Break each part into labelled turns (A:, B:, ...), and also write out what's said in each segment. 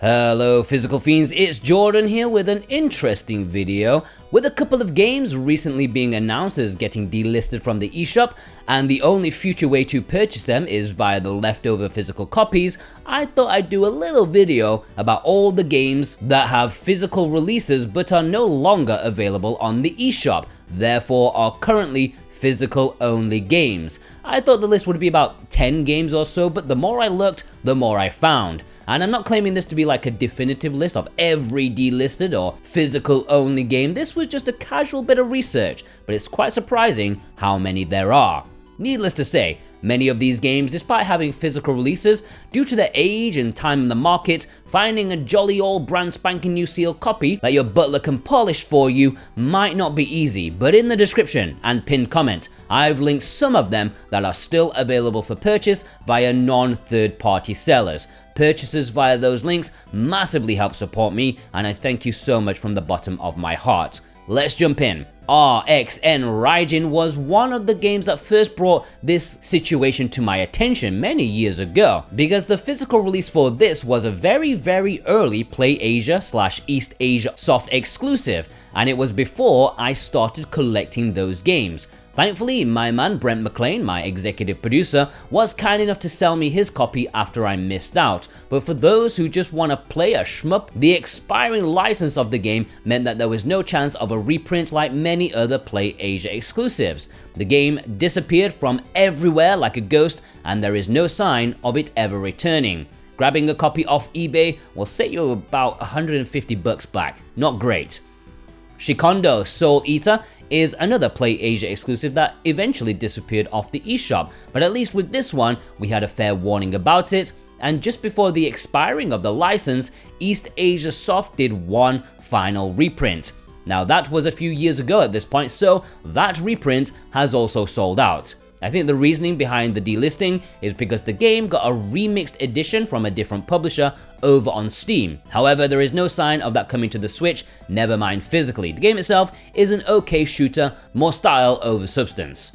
A: Hello Physical Fiends, it's Jordan here with an interesting video with a couple of games recently being announced as getting delisted from the eShop, and the only future way to purchase them is via the leftover physical copies. I thought I'd do a little video about all the games that have physical releases but are no longer available on the eShop, therefore are currently physical only games. I thought the list would be about 10 games or so, but the more I looked, the more I found. And I'm not claiming this to be like a definitive list of every delisted or physical only game. This was just a casual bit of research, but it's quite surprising how many there are. Needless to say, many of these games, despite having physical releases, due to their age and time in the market, finding a jolly old brand spanking new sealed copy that your butler can polish for you might not be easy, but in the description and pinned comment, I've linked some of them that are still available for purchase via non-third party sellers. Purchases via those links massively help support me, and I thank you so much from the bottom of my heart. Let's jump in. RXN Raijin was one of the games that first brought this situation to my attention many years ago, because the physical release for this was a very early Play Asia/East Asia soft exclusive, and it was before I started collecting those games. Thankfully, my man Brent McLean, my executive producer, was kind enough to sell me his copy after I missed out. But for those who just want to play a shmup, the expiring license of the game meant that there was no chance of a reprint like many other Play Asia exclusives. The game disappeared from everywhere like a ghost, and there is no sign of it ever returning. Grabbing a copy off eBay will set you about $150 back. Not great. Shikhondo Soul Eater is another Play Asia exclusive that eventually disappeared off the eShop, but at least with this one, we had a fair warning about it, and just before the expiring of the license, East Asia Soft did one final reprint. Now that was a few years ago at this point, so that reprint has also sold out. I think the reasoning behind the delisting is because the game got a remixed edition from a different publisher over on Steam. However, there is no sign of that coming to the Switch, never mind physically. The game itself is an okay shooter, more style over substance.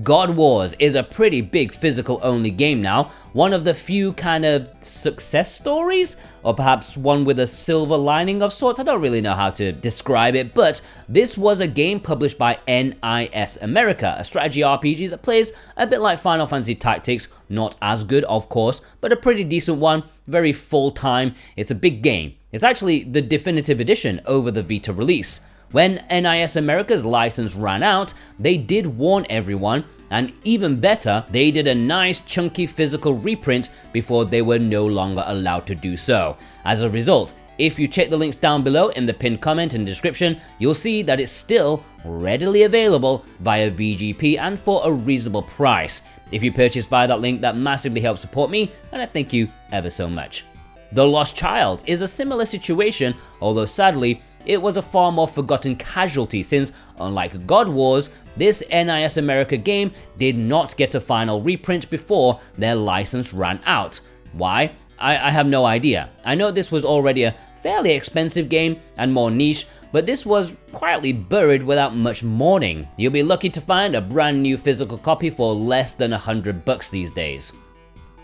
A: God Wars is a pretty big physical only game now, one of the few kind of success stories, or perhaps one with a silver lining of sorts. I don't really know how to describe it, but this was a game published by NIS America, a strategy RPG that plays a bit like Final Fantasy Tactics, not as good of course, but a pretty decent one, very full time. It's a big game. It's actually the definitive edition over the Vita release. When NIS America's license ran out, they did warn everyone, and even better, they did a nice chunky physical reprint before they were no longer allowed to do so. As a result, if you check the links down below in the pinned comment and description, you'll see that it's still readily available via VGP and for a reasonable price. If you purchase via that link, that massively helps support me, and I thank you ever so much. The Lost Child is a similar situation, although sadly, it was a far more forgotten casualty since, unlike God Wars, this NIS America game did not get a final reprint before their license ran out. Why? I have no idea. I know this was already a fairly expensive game and more niche, but this was quietly buried without much mourning. You'll be lucky to find a brand new physical copy for less than $100 these days.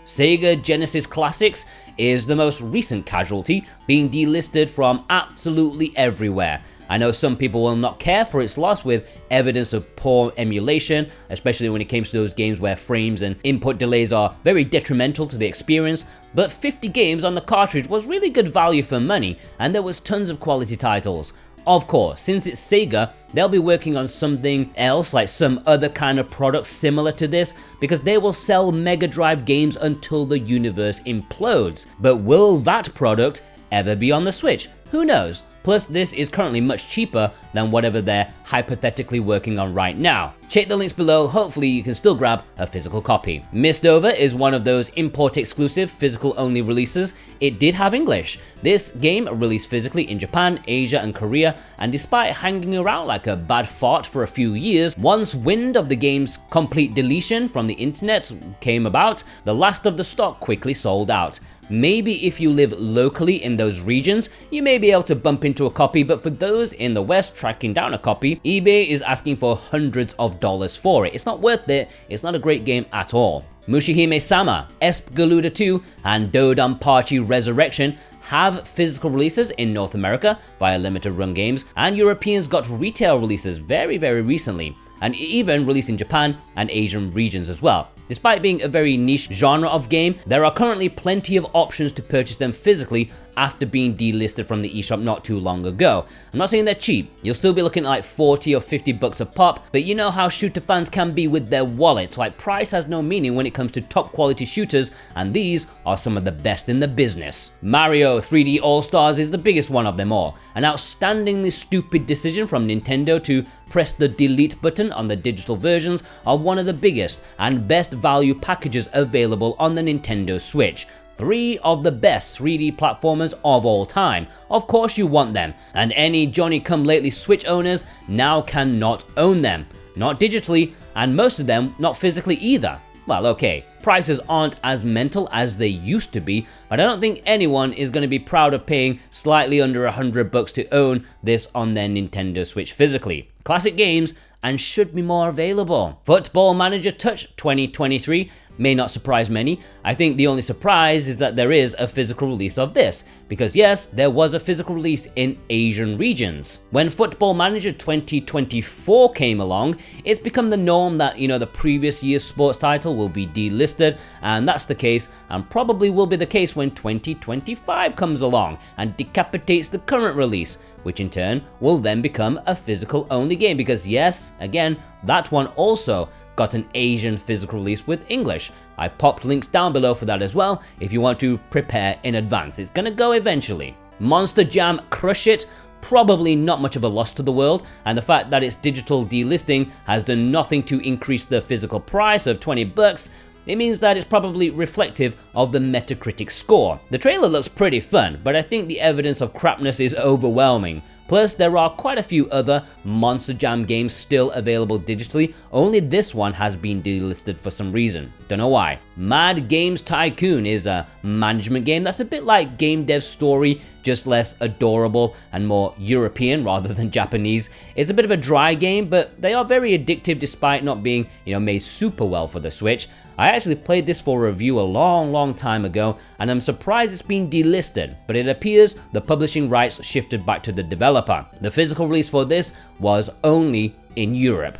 A: Sega Genesis Classics is the most recent casualty, being delisted from absolutely everywhere. I know some people will not care for its loss with evidence of poor emulation, especially when it comes to those games where frames and input delays are very detrimental to the experience, but 50 games on the cartridge was really good value for money, and there was tons of quality titles. Of course, since it's Sega, they'll be working on something else, like some other kind of product similar to this, because they will sell Mega Drive games until the universe implodes. But will that product ever be on the Switch? Who knows? Plus, this is currently much cheaper than whatever they're hypothetically working on right now. Check the links below, hopefully you can still grab a physical copy. Mistover is one of those import-exclusive, physical-only releases. It did have English. This game released physically in Japan, Asia, and Korea, and despite hanging around like a bad fart for a few years, once wind of the game's complete deletion from the internet came about, the last of the stock quickly sold out. Maybe if you live locally in those regions, you may be able to bump into a copy, but for those in the West tracking down a copy, eBay is asking for hundreds of dollars for it. It's not worth it, it's not a great game at all. Mushihimesama, Espgaluda 2, and DoDonPachi Resurrection have physical releases in North America via limited run games, and Europeans got retail releases very recently, and even released in Japan and Asian regions as well. Despite being a very niche genre of game, there are currently plenty of options to purchase them physically after being delisted from the eShop not too long ago. I'm not saying they're cheap, you'll still be looking at like 40 or 50 bucks a pop, but you know how shooter fans can be with their wallets, like price has no meaning when it comes to top quality shooters, and these are some of the best in the business. Mario 3D All-Stars is the biggest one of them all, an outstandingly stupid decision from Nintendo to press the delete button on the digital versions of one of the biggest and best value packages available on the Nintendo Switch. 3 of the best 3D platformers of all time. Of course you want them, and any Johnny-come-lately Switch owners now cannot own them. Not digitally, and most of them not physically either. Well, okay, prices aren't as mental as they used to be, but I don't think anyone is going to be proud of paying slightly under $100 to own this on their Nintendo Switch physically. Classic games, and should be more available. Football Manager Touch 2023 may not surprise many. I think the only surprise is that there is a physical release of this, because yes, there was a physical release in Asian regions. When Football Manager 2024 came along, it's become the norm that, you know, the previous year's sports title will be delisted, and that's the case, and probably will be the case when 2025 comes along and decapitates the current release, which in turn will then become a physical only game, because yes, again, that one also got an Asian physical release with English. I popped links down below for that as well if you want to prepare in advance. It's gonna go eventually. Monster Jam Crush It, probably not much of a loss to the world, and the fact that its digital delisting has done nothing to increase the physical price of $20, it means that it's probably reflective of the Metacritic score. The trailer looks pretty fun, but I think the evidence of crapness is overwhelming. Plus, there are quite a few other Monster Jam games still available digitally, only this one has been delisted for some reason. Don't know why. Mad Games Tycoon is a management game that's a bit like Game Dev Story, just less adorable and more European rather than Japanese. It's a bit of a dry game, but they are very addictive despite not being, made super well for the Switch. I actually played this for review a long time ago, and I'm surprised it's been delisted, but it appears the publishing rights shifted back to the developer. The physical release for this was only in Europe.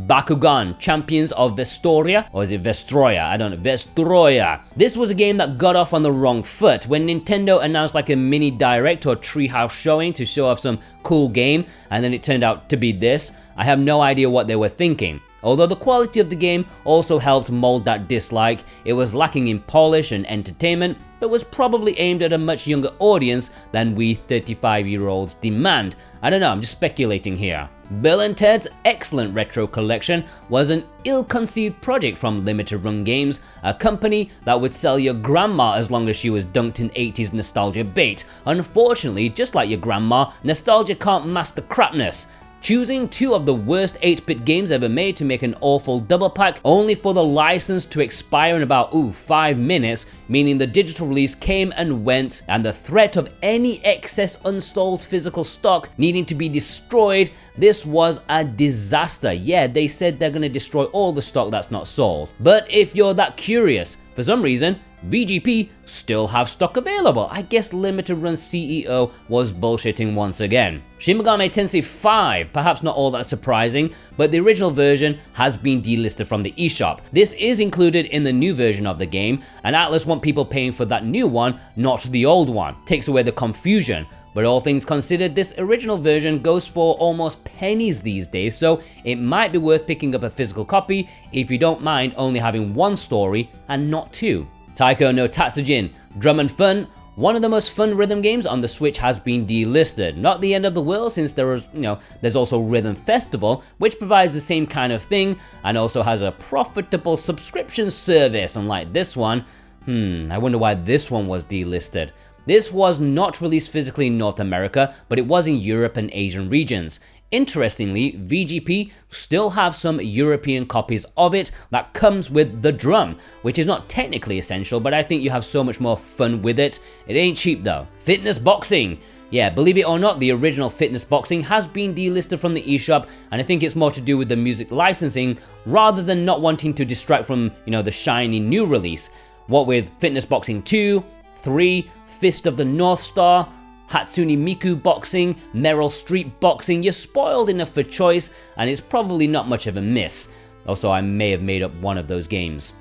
A: Bakugan, Champions of Vestroia, or is it Vestroia? I don't know, Vestroia. This was a game that got off on the wrong foot when Nintendo announced like a mini direct or treehouse showing to show off some cool game, and then it turned out to be this. I have no idea what they were thinking. Although the quality of the game also helped mold that dislike, it was lacking in polish and entertainment, but was probably aimed at a much younger audience than we 35-year-olds demand. I don't know, I'm just speculating here. Bill & Ted's excellent retro collection was an ill-conceived project from Limited Run Games, a company that would sell your grandma as long as she was dunked in 80s nostalgia bait. Unfortunately, just like your grandma, nostalgia can't mask the crapness. Choosing 2 of the worst 8-bit games ever made to make an awful double pack, only for the license to expire in about 5 minutes, meaning the digital release came and went, and the threat of any excess unsold physical stock needing to be destroyed. This was a disaster. Yeah, they said they're gonna destroy all the stock that's not sold. But if you're that curious, for some reason, VGP still have stock available. I guess Limited Run CEO was bullshitting once again. Shin Megami Tensei 5, perhaps not all that surprising, but the original version has been delisted from the eShop. This is included in the new version of the game, and Atlus want people paying for that new one, not the old one. Takes away the confusion. But all things considered, this original version goes for almost pennies these days, so it might be worth picking up a physical copy if you don't mind only having one story and not 2. Taiko no Tatsujin, Drum and Fun, one of the most fun rhythm games on the Switch has been delisted. Not the end of the world, since there's also Rhythm Festival, which provides the same kind of thing and also has a profitable subscription service, unlike this one. I wonder why this one was delisted. This was not released physically in North America, but it was in Europe and Asian regions. Interestingly, VGP still have some European copies of it that comes with the drum, which is not technically essential, but I think you have so much more fun with it. It ain't cheap though. Fitness Boxing. Yeah, believe it or not, the original Fitness Boxing has been delisted from the eShop, and I think it's more to do with the music licensing rather than not wanting to distract from, the shiny new release. What with Fitness Boxing 2, 3, Fist of the North Star, Hatsune Miku boxing, Meryl Streep boxing. You're spoiled enough for choice, and it's probably not much of a miss. Also, I may have made up one of those games.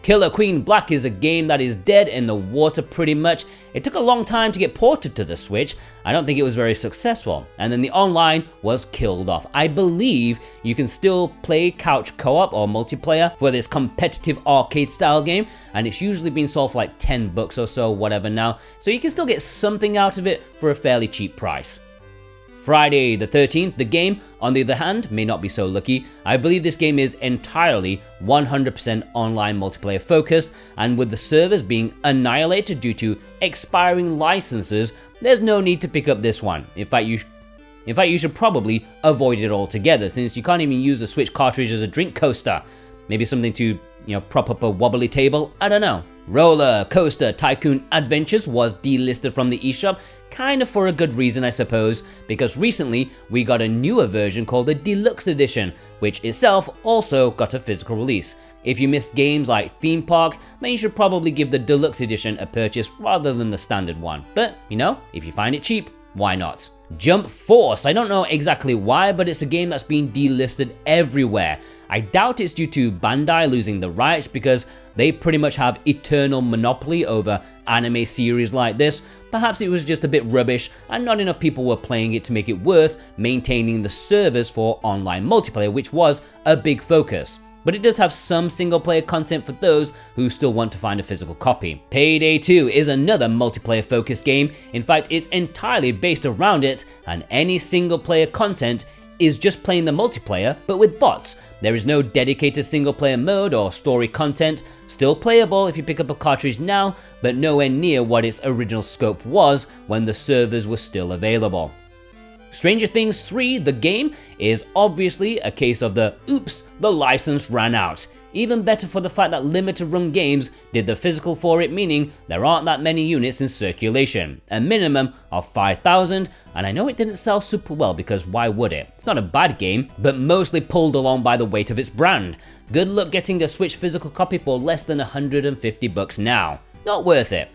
A: Killer Queen Black is a game that is dead in the water pretty much. It took a long time to get ported to the Switch. I don't think it was very successful. And then the online was killed off. I believe you can still play couch co-op or multiplayer for this competitive arcade style game, and it's usually been sold for like $10 or so, whatever now. So you can still get something out of it for a fairly cheap price. Friday the 13th, the game, on the other hand, may not be so lucky. I believe this game is entirely 100% online multiplayer focused, and with the servers being annihilated due to expiring licenses, there's no need to pick up this one. In fact, you should probably avoid it altogether, since you can't even use the Switch cartridge as a drink coaster. Maybe something to, prop up a wobbly table, I don't know. Roller Coaster Tycoon Adventures was delisted from the eShop, kind of for a good reason, I suppose, because recently we got a newer version called the Deluxe Edition, which itself also got a physical release. If you missed games like Theme Park, then you should probably give the Deluxe Edition a purchase rather than the standard one. But, if you find it cheap, why not? Jump Force, I don't know exactly why, but it's a game that's been delisted everywhere. I doubt it's due to Bandai losing the rights, because they pretty much have eternal monopoly over anime series like this. Perhaps it was just a bit rubbish and not enough people were playing it to make it worth maintaining the servers for online multiplayer, which was a big focus. But it does have some single player content for those who still want to find a physical copy. Payday 2 is another multiplayer focused game. In fact, it's entirely based around it, and any single player content is just playing the multiplayer, but with bots. There is no dedicated single player mode or story content, still playable if you pick up a cartridge now, but nowhere near what its original scope was when the servers were still available. Stranger Things 3, the game, is obviously a case of the oops, the license ran out. Even better for the fact that limited run games did the physical for it, meaning there aren't that many units in circulation, a minimum of 5,000, and I know it didn't sell super well because why would it? It's not a bad game, but mostly pulled along by the weight of its brand. Good luck getting a Switch physical copy for less than $150 now. Not worth it.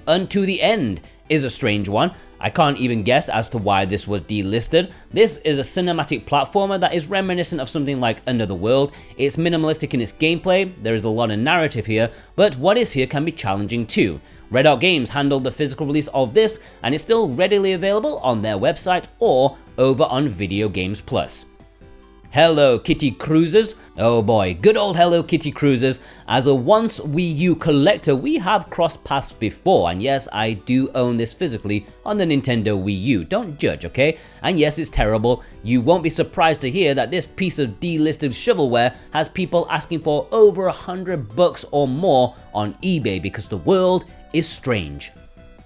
A: Unto the End is a strange one. I can't even guess as to why this was delisted. This is a cinematic platformer that is reminiscent of something like Another World. It's minimalistic in its gameplay, there is a lot of narrative here, but what is here can be challenging too. Red Art Games handled the physical release of this, and it's still readily available on their website or over on Video Games Plus. Hello Kitty Kruisers. Oh boy, good old Hello Kitty Kruisers. As a once Wii U collector, we have crossed paths before, and yes, I do own this physically on the Nintendo Wii U. Don't judge, okay? And yes, it's terrible. You won't be surprised to hear that this piece of delisted shovelware has people asking for over $100 or more on eBay because the world is strange.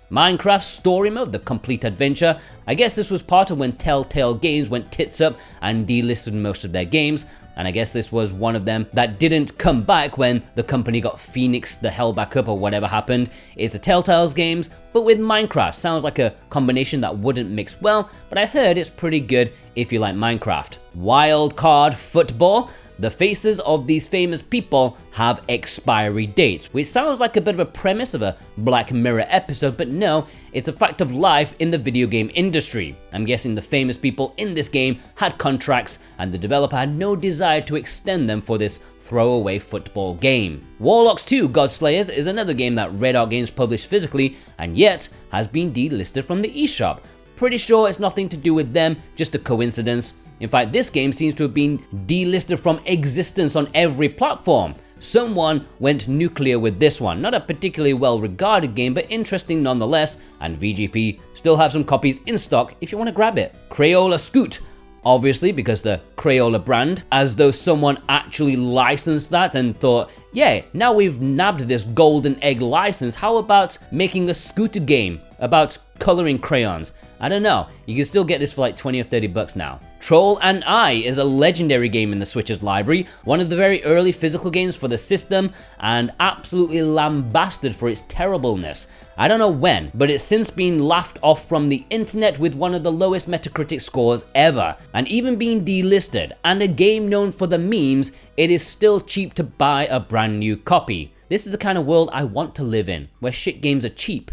A: Minecraft Story Mode, the complete adventure. I guess this was part of when Telltale Games went tits up and delisted most of their games, and I guess this was one of them that didn't come back when the company got Phoenixed the hell back up or whatever happened. It's a Telltale's games, but with Minecraft. Sounds like a combination that wouldn't mix well, but I heard it's pretty good if you like Minecraft. Wild Card Football. The faces of these famous people have expiry dates, which sounds like a bit of a premise of a Black Mirror episode, but no, it's a fact of life in the video game industry. I'm guessing the famous people in this game had contracts, and the developer had no desire to extend them for this throwaway football game. Warlocks 2 Godslayers is another game that Red Art Games published physically, and yet has been delisted from the eShop. Pretty sure it's nothing to do with them, just a coincidence. In fact, this game seems to have been delisted from existence on every platform. Someone went nuclear with this one. Not a particularly well regarded game, but interesting nonetheless, and VGP still have some copies in stock if you want to grab it. Crayola Scoot, obviously because the Crayola brand, as though someone actually licensed that and thought, yeah, now we've nabbed this golden egg license, how about making a scooter game about coloring crayons? I don't know, you can still get this for like 20 or 30 bucks now. Troll and I is a legendary game in the Switch's library, one of the very early physical games for the system, and absolutely lambasted for its terribleness. I don't know when, but it's since been laughed off from the internet with one of the lowest Metacritic scores ever, and even being delisted, and a game known for the memes, it is still cheap to buy a brand new copy. This is the kind of world I want to live in, where shit games are cheap.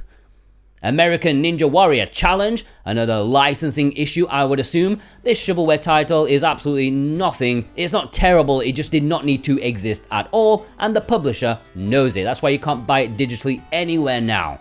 A: American Ninja Warrior Challenge, another licensing issue I would assume. This shovelware title is absolutely nothing. It's not terrible, it just did not need to exist at all, and the publisher knows it. That's why you can't buy it digitally anywhere now.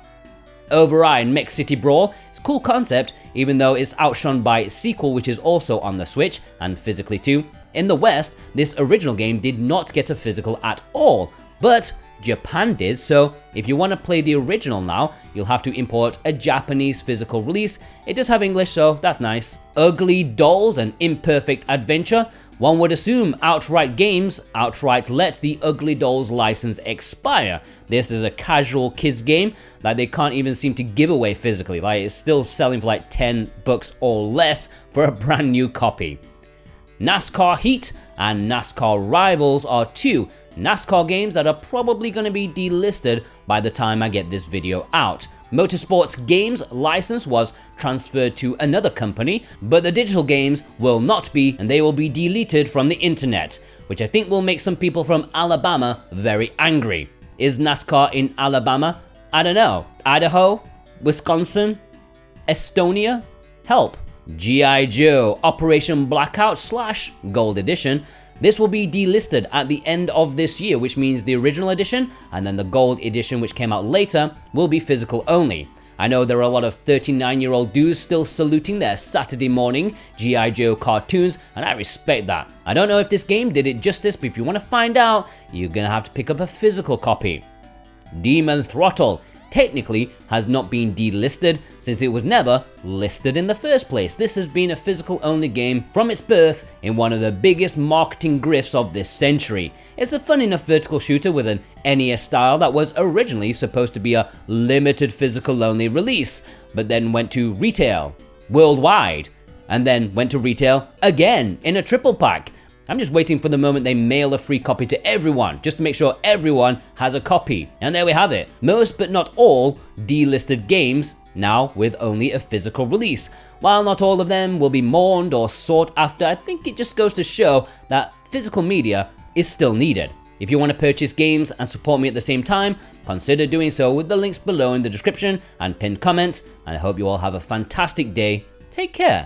A: Override Mech City Brawl. It's a cool concept, even though it's outshone by its sequel, which is also on the Switch, and physically too. In the West, this original game did not get a physical at all, but Japan did, so if you want to play the original now, you'll have to import a Japanese physical release. It does have English, so that's nice. UglyDolls, an Imperfect adventure. One would assume Outright Games outright let the UglyDolls license expire. This is a casual kids game that they can't even seem to give away physically. Like, it's still selling for like $10 or less for a brand new copy. NASCAR Heat and NASCAR Rivals are two NASCAR games that are probably going to be delisted by the time I get this video out. Motorsports Games license was transferred to another company, but the digital games will not be, and they will be deleted from the internet, which I think will make some people from Alabama very angry. Is NASCAR in Alabama? I don't know. Idaho? Wisconsin? Estonia? Help. G.I. Joe Operation Blackout / Gold Edition. This will be delisted at the end of this year, which means the original edition and then the gold edition, which came out later, will be physical only. I know there are a lot of 39-year-old dudes still saluting their Saturday morning G.I. Joe cartoons, and I respect that. I don't know if this game did it justice, but if you want to find out, you're gonna have to pick up a physical copy. Demon Throttle technically has not been delisted since it was never listed in the first place. This has been a physical only game from its birth in one of the biggest marketing grifts of this century. It's a fun enough vertical shooter with an NES style that was originally supposed to be a limited physical only release, but then went to retail worldwide, and then went to retail again in a triple pack. I'm just waiting for the moment they mail a free copy to everyone, just to make sure everyone has a copy. And there we have it. Most but not all delisted games now with only a physical release. While not all of them will be mourned or sought after, I think it just goes to show that physical media is still needed. If you want to purchase games and support me at the same time, consider doing so with the links below in the description and pinned comments. And I hope you all have a fantastic day. Take care.